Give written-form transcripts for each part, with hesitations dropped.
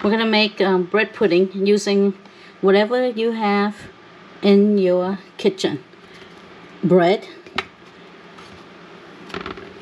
We're gonna make bread pudding using whatever you have in your kitchen. Bread,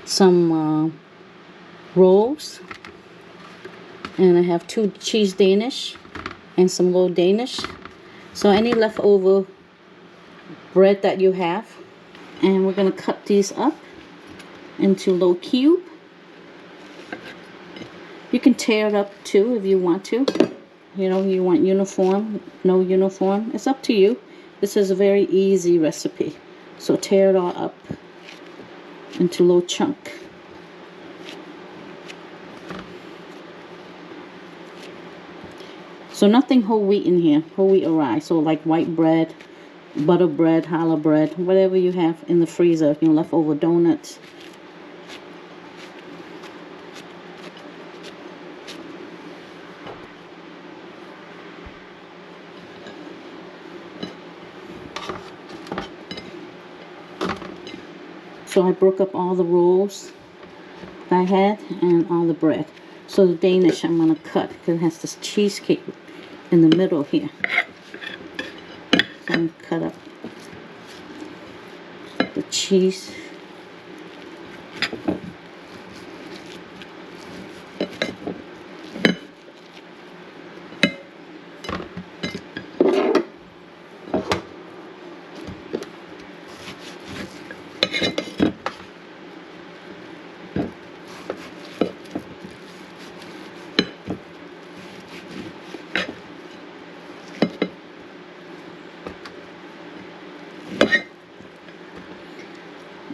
some rolls, and I have 2 cheese Danish and some low Danish. So any leftover bread that you have, and we're gonna cut these up into low cube. You can tear it up too if you want to. You know, you want uniform, no uniform, it's up to you. This is a very easy recipe. So tear it all up into low chunk. So nothing whole wheat in here, whole wheat or rye. So like white bread, butter bread, challah bread, whatever you have in the freezer, you know, leftover donuts. So I broke up all the rolls that I had and all the bread. So the Danish I'm going to cut because it has this cheesecake in the middle here. So I'm going to cut up the cheese.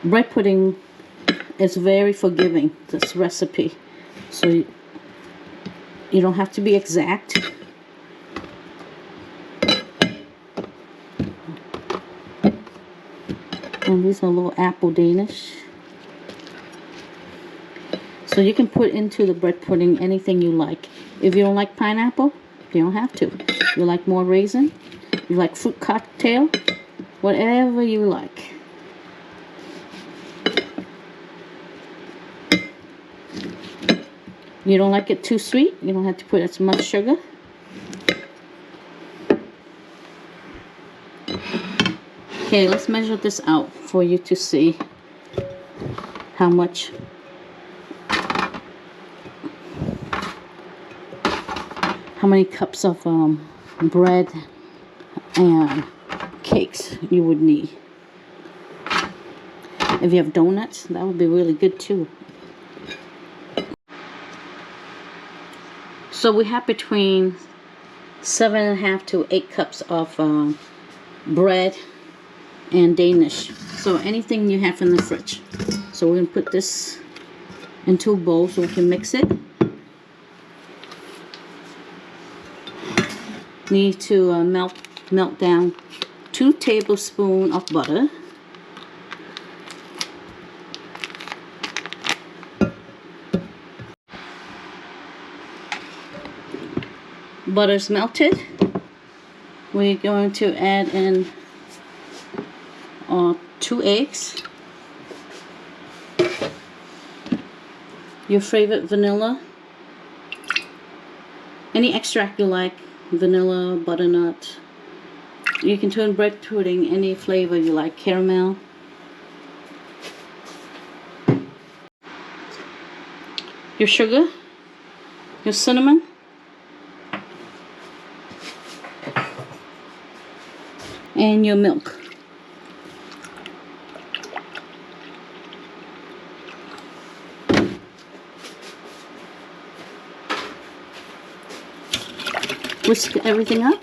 Bread pudding is very forgiving, this recipe. So you don't have to be exact. And these are little apple Danish. So you can put into the bread pudding anything you like. If you don't like pineapple, you don't have to. You like more raisin, you like fruit cocktail, whatever you like. You don't like it too sweet, you don't have to put as much sugar. Okay, let's measure this out for you to see how much how many cups of bread and cakes you would need. If you have donuts, that would be really good too. So we have between 7.5 to 8 cups of bread and Danish. So anything you have in the fridge. So we're going to put this into a bowl so we can mix it. Need to melt down 2 tablespoons of butter. Butter's melted. We're going to add in 2 eggs. Your favorite vanilla. Any extract you like. Vanilla, butternut. You can turn bread pudding any flavor you like. Caramel. Your sugar. Your cinnamon. And your milk. Whisk everything up.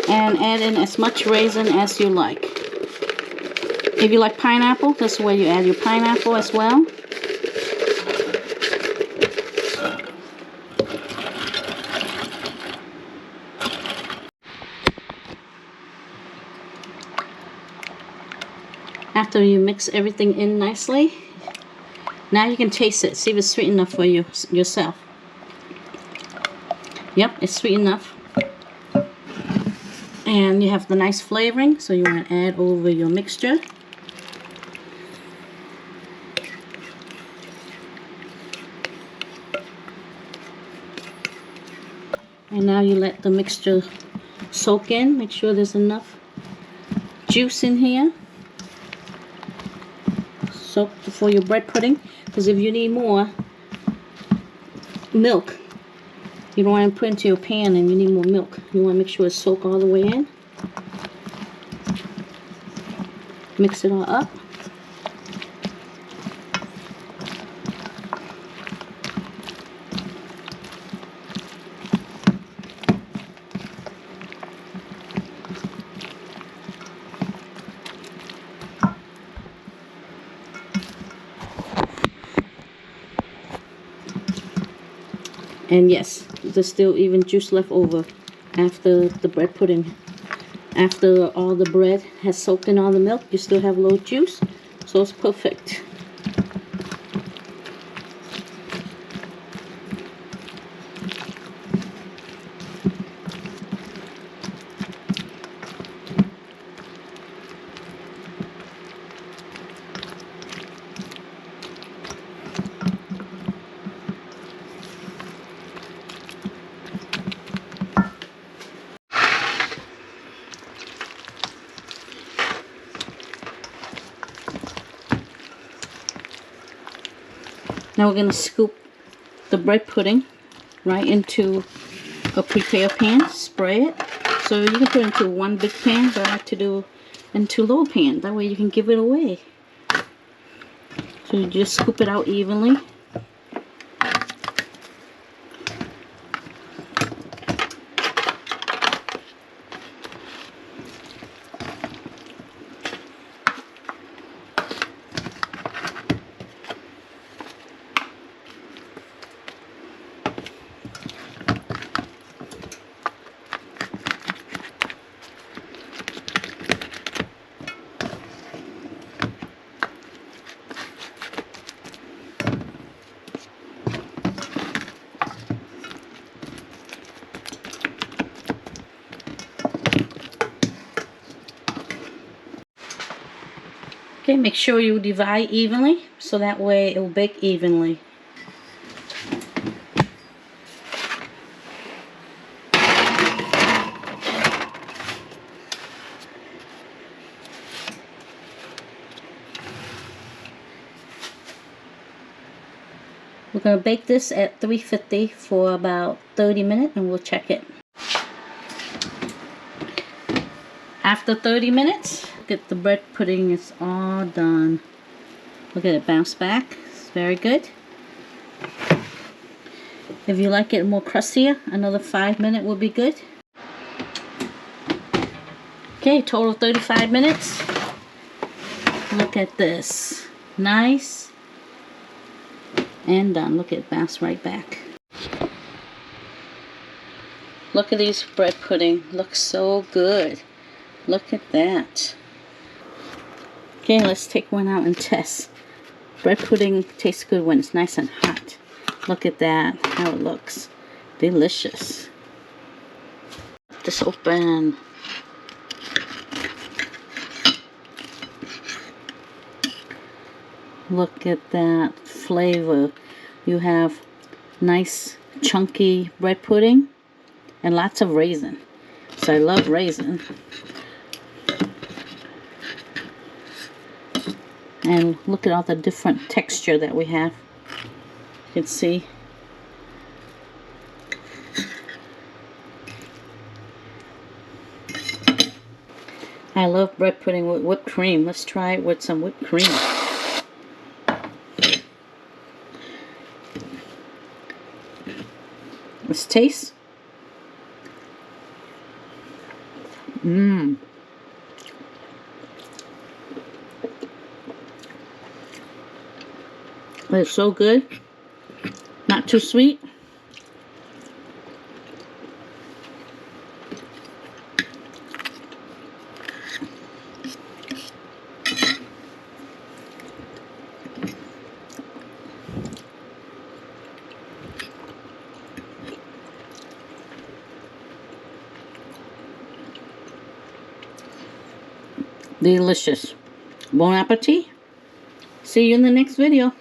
And add in as much raisin as you like. If you like pineapple, that's where you add your pineapple as well. After you mix everything in nicely, now you can taste it. See if it's sweet enough for you yourself. Yep, it's sweet enough. And you have the nice flavoring, so you want to add over your mixture. And now you let the mixture soak in. Make sure there's enough juice in here. Soak for your bread pudding. Because if you need more milk, you don't want to put into your pan and you need more milk. You want to make sure it's soaked all the way in. Mix it all up. And yes, there's still even juice left over after the bread pudding. After all the bread has soaked in all the milk, you still have a little juice, so it's perfect. Now we're going to scoop the bread pudding right into a prepared pan, spray it. So you can put it into one big pan, but I like to do into little pan. That way you can give it away. So you just scoop it out evenly. Okay, make sure you divide evenly, so that way it will bake evenly. We're going to bake this at 350 for about 30 minutes and we'll check it. After 30 minutes, look at the bread pudding, it's all done. Look at it bounce back, it's very good. If you like it more crustier, another 5 minutes will be good. Okay, total 35 minutes. Look at this, nice and done. Look at it bounce right back. Look at these bread pudding, looks so good. Look at that. Okay, let's take one out and test. Bread pudding tastes good when it's nice and hot. Look at that, how it looks. Delicious. This open. Look at that flavor. You have nice chunky bread pudding and lots of raisin. So I love raisin. And look at all the different texture that we have. You can see. I love bread pudding with whipped cream. Let's try it with some whipped cream. Let's taste. Mmm. It's so good. Not too sweet. Delicious. Bon appetit. See you in the next video.